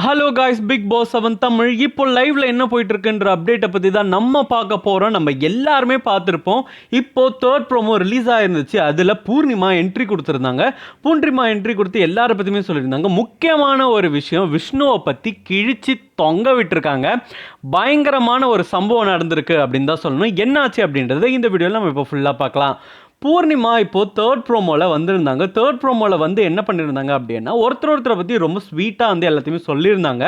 Hello guys, Bigg Boss 7 Tamil இப்போ லைவ்ல என்ன போயிட்டு இருக்குன்ற அப்டேட்டை பற்றி தான் நம்ம பார்க்க போகிறோம். நம்ம எல்லாருமே பார்த்துருப்போம். இப்போ தேர்ட் ப்ரோமோ ரிலீஸ் ஆயிருந்துச்சு. அதில் பூர்ணிமா என்ட்ரி கொடுத்துருந்தாங்க. பூர்ணிமா என்ட்ரி கொடுத்து எல்லாரை பற்றியுமே சொல்லியிருந்தாங்க. முக்கியமான ஒரு விஷயம், விஷ்ணுவை பற்றி கிழிச்சு தொங்க விட்டுருக்காங்க. பயங்கரமான ஒரு சம்பவம் நடந்திருக்கு அப்படின்னு தான் சொல்லணும். என்னாச்சு அப்படின்றத இந்த வீடியோவில் நம்ம இப்போ ஃபுல்லாக பார்க்கலாம். பூர்ணிமா இப்போது தேர்ட் ப்ரோமோவில் வந்திருந்தாங்க. தேர்ட் ப்ரோமோவில் வந்து என்ன பண்ணியிருந்தாங்க அப்படின்னா, ஒருத்தரை பற்றி ரொம்ப ஸ்வீட்டாக வந்து எல்லாத்தையுமே சொல்லியிருந்தாங்க.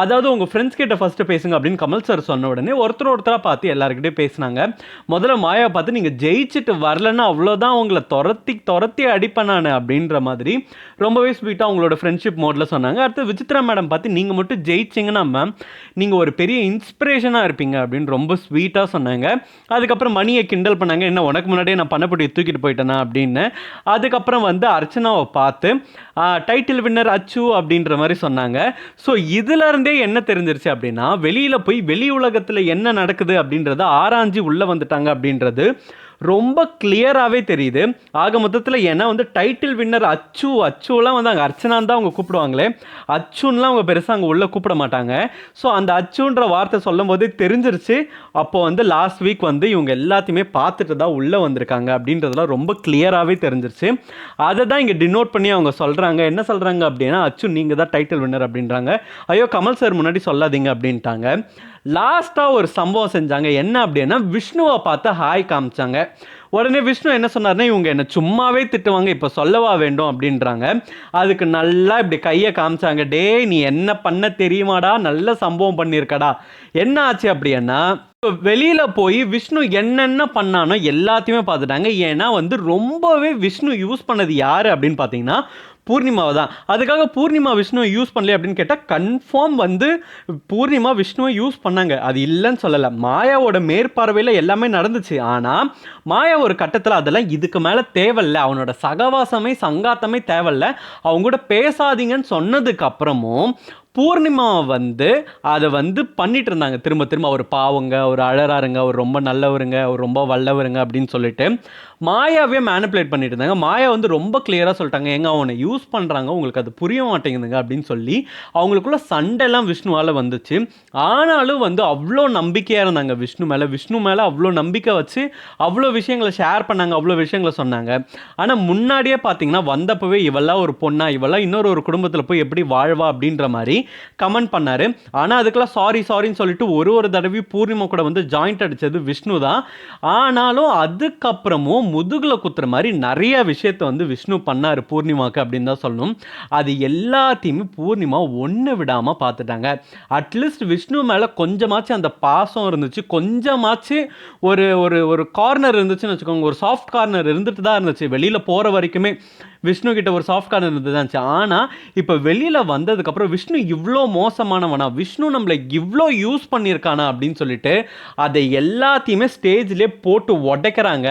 அதாவது உங்கள் ஃப்ரெண்ட்ஸ் கிட்ட ஃபஸ்ட்டு பேசுங்க அப்படின்னு கமல் சார் சொன்ன உடனே ஒருத்தராக பார்த்து எல்லாருக்கிட்டே பேசினாங்க. முதல்ல மாயாவை பார்த்து நீங்கள் ஜெயிச்சுட்டு வரலன்னா அவ்வளோதான், உங்களை துரத்தி அடிப்பேன் நான் அப்படின்ற மாதிரி ரொம்பவே ஸ்வீட்டாக அவங்களோட ஃப்ரெண்ட்ஷிப் மோடில் சொன்னாங்க. அடுத்து விசித்ரா மேடம் பார்த்து நீங்கள் மட்டும் ஜெயிச்சிங்கன்னா மேம் நீங்கள் ஒரு பெரிய இன்ஸ்பிரேஷனாக இருப்பீங்க அப்படின்னு ரொம்ப ஸ்வீட்டாக சொன்னாங்க. அதுக்கப்புறம் மணியை கிண்டல் பண்ணாங்க, என்ன உனக்கு முன்னாடியே நான் பண்ணப்படி தூக்கிட்டு போயிட்டேனா அப்படின்னு. அதுக்கப்புறம் வந்து அர்ச்சனாவை பார்த்து டைட்டில் வின்னர் அச்சு அப்படின்ற மாதிரி சொன்னாங்க. ஸோ இதுலேருந்தே என்ன தெரிஞ்சிருச்சு அப்படின்னா, வெளியில் போய் வெளி உலகத்தில் என்ன நடக்குது அப்படின்றத ஆராய்ஞ்சு உள்ளே வந்துட்டாங்க அப்படின்றது ரொம்ப கிளியராகவே தெரியுது. ஆக மொத்தத்தில் ஏன்னா வந்து டைட்டில் வின்னர் அச்சுலாம் வந்து அங்கே அர்ச்சனான் தான் அவங்க கூப்பிடுவாங்களே, அச்சுன்னுலாம் அவங்க பெருசாக அங்கே உள்ளே கூப்பிட மாட்டாங்க. ஸோ அந்த அச்சுன்ற வார்த்தை சொல்லும் போதே தெரிஞ்சிருச்சு. அப்போ வந்து லாஸ்ட் வீக் வந்து இவங்க எல்லாத்தையுமே பார்த்துட்டு தான் உள்ளே வந்திருக்காங்க அப்படின்றதுலாம் ரொம்ப கிளியராகவே தெரிஞ்சிருச்சு. அதை தான் இங்கே டினோட் பண்ணி அவங்க சொல்கிறாங்க. என்ன சொல்கிறாங்க அப்படின்னா, அச்சு நீங்கள் தான் டைட்டில் வின்னர் அப்படின்றாங்க. ஐயோ கமல் சார் முன்னாடி சொல்லாதீங்க அப்படின்ட்டாங்க. லாஸ்ட்டாக ஒரு சம்பவம் செஞ்சாங்க. என்ன அப்படின்னா, விஷ்ணுவை பார்த்து ஹாய் காமிச்சாங்க. உடனே விஷ்ணு என்ன சொன்னார்னா, இவங்க என்ன சும்மாவே திட்டுவாங்க, இப்போ சொல்லவா வேண்டும் அப்படின்றாங்க. அதுக்கு நல்லா இப்படி கையை காமிச்சாங்க. டே நீ என்ன பண்ண தெரியுமாடா, நல்ல சம்பவம் பண்ணியிருக்கடா. என்ன ஆச்சு அப்படின்னா, வெளியில் போய் விஷ்ணு என்னென்ன பண்ணானோ எல்லாத்தையுமே பார்த்துட்டாங்க. ஏன்னா வந்து ரொம்பவே விஷ்ணு யூஸ் பண்ணது யார் அப்படின்னு பார்த்தீங்கன்னா பூர்ணிமாவை தான். அதுக்காக பூர்ணிமா விஷ்ணுவை யூஸ் பண்ணல அப்படின்னு கேட்டால் கன்ஃபார்ம் வந்து பூர்ணிமா விஷ்ணுவை யூஸ் பண்ணாங்க. அது இல்லைன்னு சொல்லலை. மாயாவோட மேற்பார்வையில் எல்லாமே நடந்துச்சு. ஆனால் மாயா ஒரு கட்டத்தில் அதெல்லாம் இதுக்கு மேலே தேவையில்லை, அவனோட சகவாசமே சங்காத்தமே தேவையில்லை, அவங்க கூட பேசாதீங்கன்னு சொன்னதுக்கு அப்புறமும் பூர்ணிமா வந்து அதை வந்து பண்ணிட்டு இருந்தாங்க. திரும்ப திரும்ப அவர் பாவங்க, அவர் அழறாருங்க, அவர் ரொம்ப நல்லவருங்க, அவர் ரொம்ப வல்லவருங்க அப்படின்னு சொல்லிட்டு மாயாவே மேனிப்புலேட் பண்ணிட்டு இருந்தாங்க. மாயா வந்து ரொம்ப கிளியராக சொல்லிட்டாங்க, எங்க அவனை யூஸ் பண்ணுறாங்க, உங்களுக்கு அது புரிய மாட்டேங்குதுங்க அப்படின்னு சொல்லி அவங்களுக்குள்ள சண்டைலாம் விஷ்ணுவால் வந்துச்சு. ஆனாலும் வந்து அவ்வளோ நம்பிக்கையாக இருந்தாங்க விஷ்ணு மேலே அவ்வளோ நம்பிக்கை வச்சு அவ்வளோ விஷயங்களை ஷேர் பண்ணாங்க, அவ்வளோ விஷயங்களை சொன்னாங்க. ஆனால் முன்னாடியே பார்த்தீங்கன்னா வந்தப்பவே இவெல்லாம் ஒரு பொண்ணா, இவெல்லாம் இன்னொரு குடும்பத்தில் போய் எப்படி வாழ்வா அப்படின்ற மாதிரி கமெண்ட் பண்ணாரு. ஆனால் அதுக்கெல்லாம் சாரின்னு சொல்லிட்டு ஒரு தடவையும் பூர்ணிமா கூட வந்து ஜாயிண்ட் அடித்தது விஷ்ணு தான். ஆனாலும் அதுக்கப்புறமும் முதுகில் குத்துற மாதிரி நிறைய விஷயத்தை வந்து விஷ்ணு பண்ணார் பூர்ணிமாவுக்கு அப்படின்னு தான் சொல்லணும். அது எல்லாத்தையுமே பூர்ணிமா ஒன்று விடாமல் பார்த்துட்டாங்க. அட்லீஸ்ட் விஷ்ணு மேலே கொஞ்சமாச்சு அந்த பாசம் இருந்துச்சு, கொஞ்சமாச்சு ஒரு ஒரு ஒரு கார்னர் இருந்துச்சுன்னு வச்சுக்கோங்க. ஒரு சாஃப்ட் கார்னர் இருந்துட்டு தான் இருந்துச்சு. வெளியில் போகிற வரைக்குமே விஷ்ணு கிட்ட ஒரு சாஃப்ட் கார்னர் இருந்துச்சு. ஆனால் இப்போ வெளியில் வந்ததுக்கப்புறம் விஷ்ணு இவ்வளோ மோசமானவனா, விஷ்ணு நம்மளை இவ்வளோ யூஸ் பண்ணியிருக்கானா அப்படின்னு சொல்லிட்டு அதை எல்லாத்தையுமே ஸ்டேஜ்லேயே போட்டு உடைக்கிறாங்க.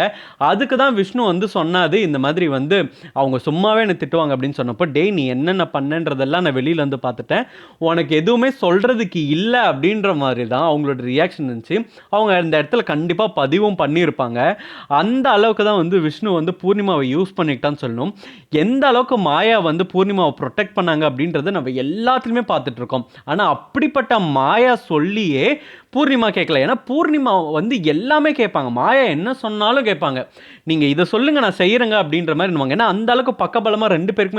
அதுக்கு தான் விஷ்ணு வந்து சொன்னாது, இந்த மாதிரி வந்து அவங்க சும்மாவே என்னை திட்டுவாங்க அப்படின்னு சொன்னப்போ, டே நீ என்னென்ன பண்ணன்றதெல்லாம் நான் வெளியில் வந்து பார்த்துட்டேன், உனக்கு எதுவுமே சொல்கிறதுக்கு இல்லை அப்படின்ற மாதிரி தான் அவங்களோட ரியாக்ஷன் இருந்துச்சு. அவங்க இந்த இடத்துல கண்டிப்பாக பதிவும் பண்ணியிருப்பாங்க. அந்த அளவுக்கு தான் வந்து விஷ்ணு வந்து பூர்ணிமாவை யூஸ் பண்ணிக்கிட்டான்னு சொல்லணும். எந்த அளவுக்கு மாயா வந்து பூர்ணிமாவை ப்ரொடெக்ட் பண்ணாங்க அப்படின்றத நம்ம எல்லாத்துலேயுமே பார்த்துட்டு இருக்கோம். ஆனால் அப்படிப்பட்ட மாயா சொல்லியே பூர்ணிமா கேட்கல. ஏன்னா பூர்ணிமா வந்து எல்லாமே கேட்பாங்க, மாயா என்ன சொன்னாலும் கேட்பாங்க. நீங்கள் இதை சொல்லுங்கள் நான் செய்கிறேங்க அப்படின்ற மாதிரி இருவாங்க. ஏன்னா அந்த அளவுக்கு பக்கபலமாக ரெண்டு பேர்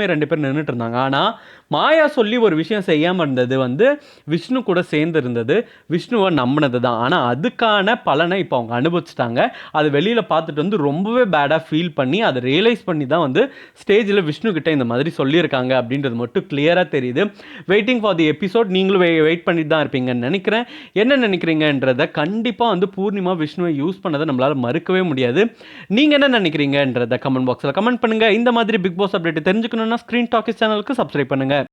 நின்றுட்டு இருந்தாங்க. ஆனால் மாயா சொல்லி ஒரு விஷயம் செய்யாமல் இருந்தது வந்து விஷ்ணு கூட சேர்ந்து இருந்தது, விஷ்ணுவை நம்பினது தான். ஆனால் அதுக்கான பலனை இப்போ அவங்க அனுபவிச்சிட்டாங்க. அது வெளியில் பார்த்துட்டு வந்து ரொம்பவே பேடாக ஃபீல் பண்ணி அதை ரியலைஸ் பண்ணி தான் வந்து ஸ்டேஜில் விஷ்ணு கிட்ட இந்த மாதிரி சொல்லியிருக்காங்க அப்படின்றது மட்டும் கிளியராக தெரியுது. Waiting for the episode. நீங்களும் வெயிட் பண்ணிட்டு தான் இருப்பீங்கன்னு நினைக்கிறேன். என்ன நினைக்கிறீங்கன்றதை கண்டிப்பாக வந்து பூர்ணிமா விஷ்ணுவை யூஸ் பண்ணதை நம்மளால் மறுக்கவே முடியாது. நீங்கள் என்ன நினைக்கிறீங்கன்றதை கமெண்ட் பாக்ஸில் கமெண்ட் பண்ணுங்கள். இந்த மாதிரி பிக் பாஸ் அப்டேட் தெரிஞ்சுக்கணுன்னா ஸ்க்ரீன் டாக்கிஸ் சேனலுக்கு சப்ஸ்கிரைப் பண்ணுங்கள்.